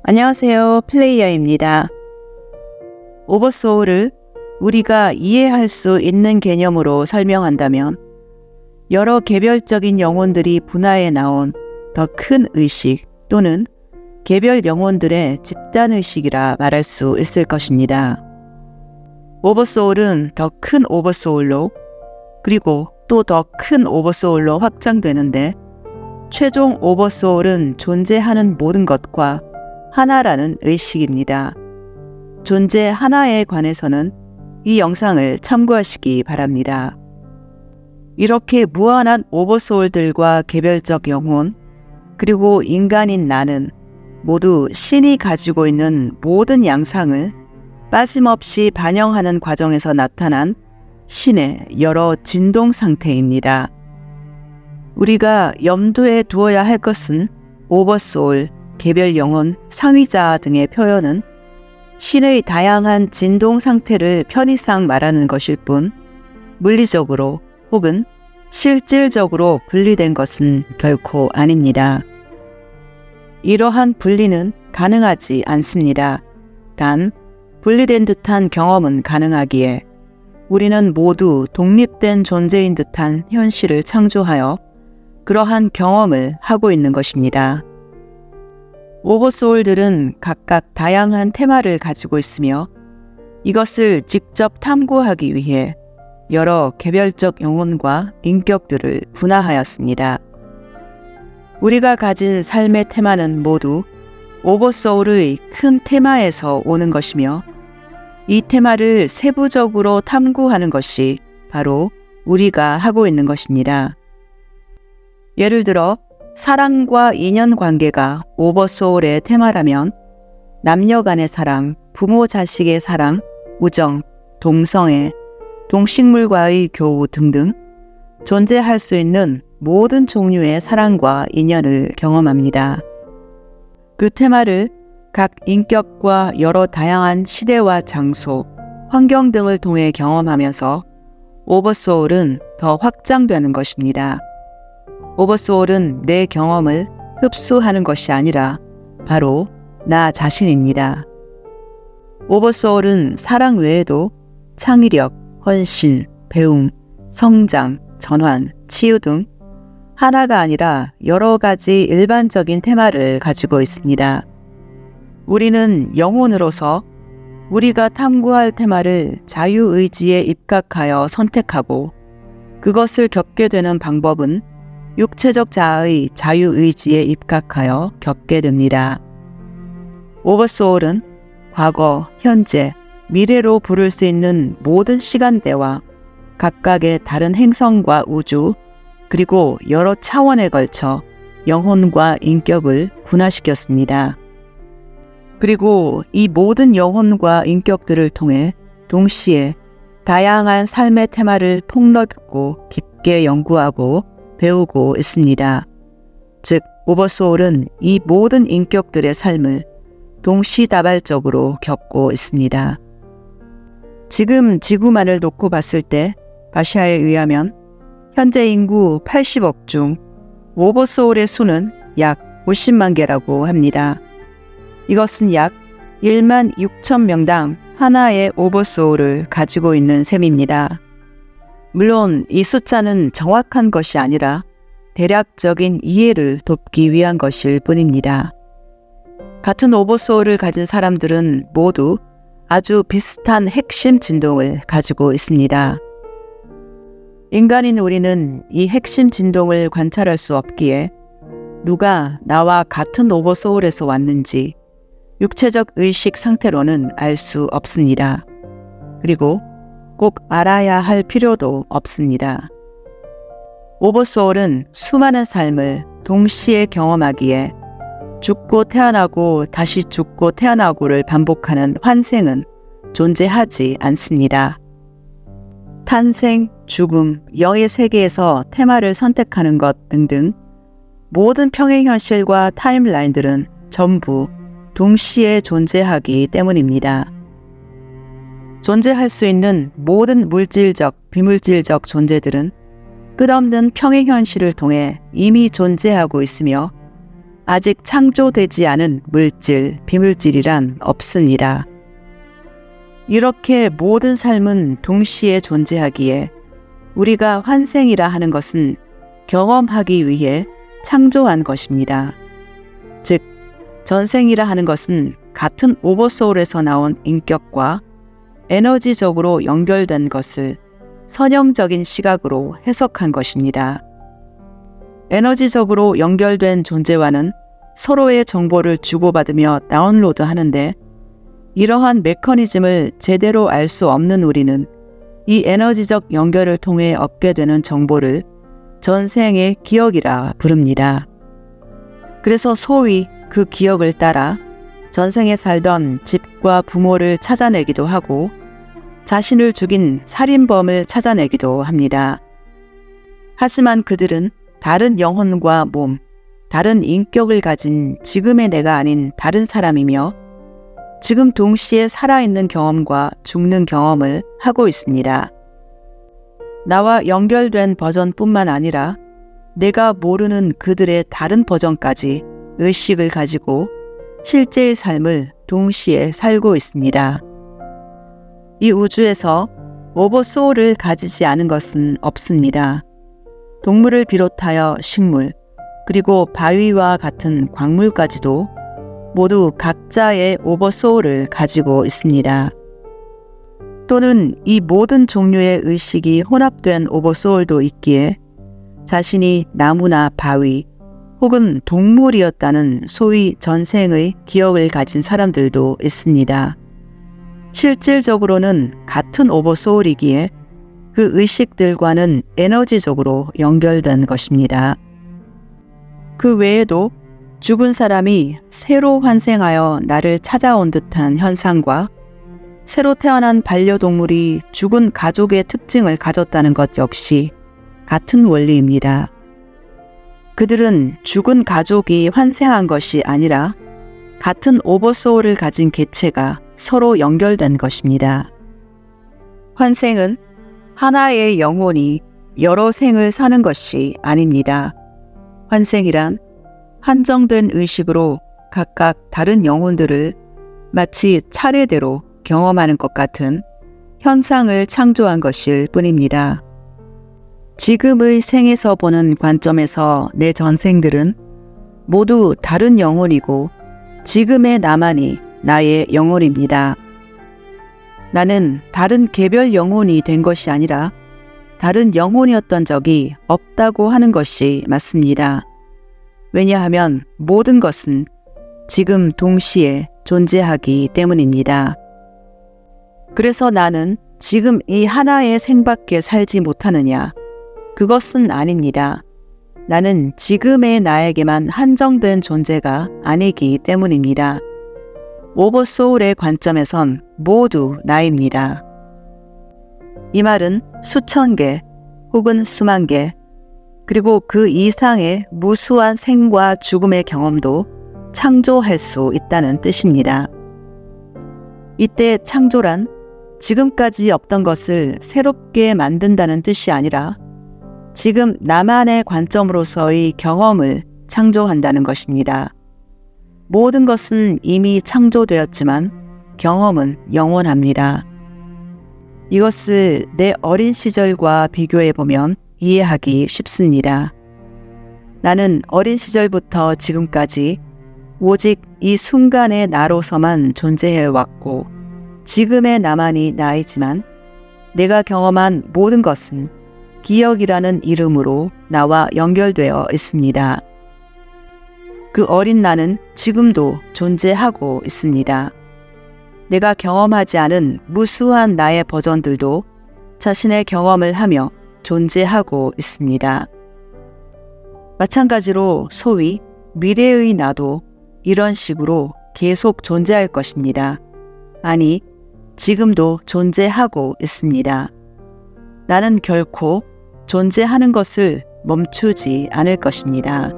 안녕하세요. 플레이어입니다. 오버소울을 우리가 이해할 수 있는 개념으로 설명한다면 여러 개별적인 영혼들이 분화해 나온 더 큰 의식 또는 개별 영혼들의 집단의식이라 말할 수 있을 것입니다. 오버소울은 더 큰 오버소울로 그리고 또 더 큰 오버소울로 확장되는데 최종 오버소울은 존재하는 모든 것과 하나라는 의식입니다. 존재 하나에 관해서는 이 영상을 참고하시기 바랍니다. 이렇게 무한한 오버소울들과 개별적 영혼, 그리고 인간인 나는 모두 신이 가지고 있는 모든 양상을 빠짐없이 반영하는 과정에서 나타난 신의 여러 진동 상태입니다. 우리가 염두에 두어야 할 것은 오버소울, 개별 영혼, 상위자 등의 표현은 신의 다양한 진동 상태를 편의상 말하는 것일 뿐 물리적으로 혹은 실질적으로 분리된 것은 결코 아닙니다. 이러한 분리는 가능하지 않습니다. 단 분리된 듯한 경험은 가능하기에 우리는 모두 독립된 존재인 듯한 현실을 창조하여 그러한 경험을 하고 있는 것입니다. 오버소울들은 각각 다양한 테마를 가지고 있으며 이것을 직접 탐구하기 위해 여러 개별적 영혼과 인격들을 분화하였습니다. 우리가 가진 삶의 테마는 모두 오버소울의 큰 테마에서 오는 것이며 이 테마를 세부적으로 탐구하는 것이 바로 우리가 하고 있는 것입니다. 예를 들어 사랑과 인연관계가 오버소울의 테마라면 남녀 간의 사랑, 부모 자식의 사랑, 우정, 동성애, 동식물과의 교우 등등 존재할 수 있는 모든 종류의 사랑과 인연을 경험합니다. 그 테마를 각 인격과 여러 다양한 시대와 장소, 환경 등을 통해 경험하면서 오버소울은 더 확장되는 것입니다. 오버소울은 내 경험을 흡수하는 것이 아니라 바로 나 자신입니다. 오버소울은 사랑 외에도 창의력, 헌신, 배움, 성장, 전환, 치유 등 하나가 아니라 여러 가지 일반적인 테마를 가지고 있습니다. 우리는 영혼으로서 우리가 탐구할 테마를 자유의지에 입각하여 선택하고 그것을 겪게 되는 방법은 육체적 자아의 자유의지에 입각하여 겪게 됩니다. 오버소울은 과거, 현재, 미래로 부를 수 있는 모든 시간대와 각각의 다른 행성과 우주, 그리고 여러 차원에 걸쳐 영혼과 인격을 분화시켰습니다. 그리고 이 모든 영혼과 인격들을 통해 동시에 다양한 삶의 테마를 폭넓고 깊게 연구하고 배우고 있습니다. 즉, 오버소울은 이 모든 인격들의 삶을 동시다발적으로 겪고 있습니다. 지금 지구만을 놓고 봤을 때 바샤에 의하면 현재 인구 80억 중 오버소울의 수는 약 50만 개라고 합니다. 이것은 약 1만 6천 명당 하나의 오버소울을 가지고 있는 셈입니다. 물론 이 숫자는 정확한 것이 아니라 대략적인 이해를 돕기 위한 것일 뿐입니다. 같은 오버소울을 가진 사람들은 모두 아주 비슷한 핵심 진동을 가지고 있습니다. 인간인 우리는 이 핵심 진동을 관찰할 수 없기에 누가 나와 같은 오버소울에서 왔는지 육체적 의식 상태로는 알 수 없습니다. 그리고 꼭 알아야 할 필요도 없습니다. 오버소울은 수많은 삶을 동시에 경험하기에 죽고 태어나고 다시 죽고 태어나고를 반복하는 환생은 존재하지 않습니다. 탄생, 죽음, 영의 세계에서 테마를 선택하는 것 등등 모든 평행 현실과 타임라인들은 전부 동시에 존재하기 때문입니다. 존재할 수 있는 모든 물질적, 비물질적 존재들은 끝없는 평행 현실을 통해 이미 존재하고 있으며 아직 창조되지 않은 물질, 비물질이란 없습니다. 이렇게 모든 삶은 동시에 존재하기에 우리가 환생이라 하는 것은 경험하기 위해 창조한 것입니다. 즉, 전생이라 하는 것은 같은 오버소울에서 나온 인격과 에너지적으로 연결된 것을 선형적인 시각으로 해석한 것입니다. 에너지적으로 연결된 존재와는 서로의 정보를 주고받으며 다운로드 하는데, 이러한 메커니즘을 제대로 알 수 없는 우리는 이 에너지적 연결을 통해 얻게 되는 정보를 전생의 기억이라 부릅니다. 그래서 소위 그 기억을 따라 전생에 살던 집과 부모를 찾아내기도 하고 자신을 죽인 살인범을 찾아내기도 합니다. 하지만 그들은 다른 영혼과 몸, 다른 인격을 가진 지금의 내가 아닌 다른 사람이며 지금 동시에 살아있는 경험과 죽는 경험을 하고 있습니다. 나와 연결된 버전뿐만 아니라 내가 모르는 그들의 다른 버전까지 의식을 가지고 실제의 삶을 동시에 살고 있습니다. 이 우주에서 오버소울을 가지지 않은 것은 없습니다. 동물을 비롯하여 식물, 그리고 바위와 같은 광물까지도 모두 각자의 오버소울을 가지고 있습니다. 또는 이 모든 종류의 의식이 혼합된 오버소울도 있기에 자신이 나무나 바위 혹은 동물이었다는 소위 전생의 기억을 가진 사람들도 있습니다. 실질적으로는 같은 오버소울이기에 그 의식들과는 에너지적으로 연결된 것입니다. 그 외에도 죽은 사람이 새로 환생하여 나를 찾아온 듯한 현상과 새로 태어난 반려동물이 죽은 가족의 특징을 가졌다는 것 역시 같은 원리입니다. 그들은 죽은 가족이 환생한 것이 아니라 같은 오버소울을 가진 개체가 서로 연결된 것입니다. 환생은 하나의 영혼이 여러 생을 사는 것이 아닙니다. 환생이란 한정된 의식으로 각각 다른 영혼들을 마치 차례대로 경험하는 것 같은 현상을 창조한 것일 뿐입니다. 지금의 생에서 보는 관점에서 내 전생들은 모두 다른 영혼이고 지금의 나만이 나의 영혼입니다. 나는 다른 개별 영혼이 된 것이 아니라 다른 영혼이었던 적이 없다고 하는 것이 맞습니다. 왜냐하면 모든 것은 지금 동시에 존재하기 때문입니다. 그래서 나는 지금 이 하나의 생밖에 살지 못하느냐? 그것은 아닙니다. 나는 지금의 나에게만 한정된 존재가 아니기 때문입니다. 오버소울의 관점에선 모두 나입니다. 이 말은 수천 개 혹은 수만 개, 그리고 그 이상의 무수한 생과 죽음의 경험도 창조할 수 있다는 뜻입니다. 이때 창조란 지금까지 없던 것을 새롭게 만든다는 뜻이 아니라 지금 나만의 관점으로서의 경험을 창조한다는 것입니다. 모든 것은 이미 창조되었지만 경험은 영원합니다. 이것을 내 어린 시절과 비교해보면 이해하기 쉽습니다. 나는 어린 시절부터 지금까지 오직 이 순간의 나로서만 존재해왔고 지금의 나만이 나이지만 내가 경험한 모든 것은 기억이라는 이름으로 나와 연결되어 있습니다. 그 어린 나는 지금도 존재하고 있습니다. 내가 경험하지 않은 무수한 나의 버전들도 자신의 경험을 하며 존재하고 있습니다. 마찬가지로 소위 미래의 나도 이런 식으로 계속 존재할 것입니다. 아니, 지금도 존재하고 있습니다. 나는 결코 존재하는 것을 멈추지 않을 것입니다.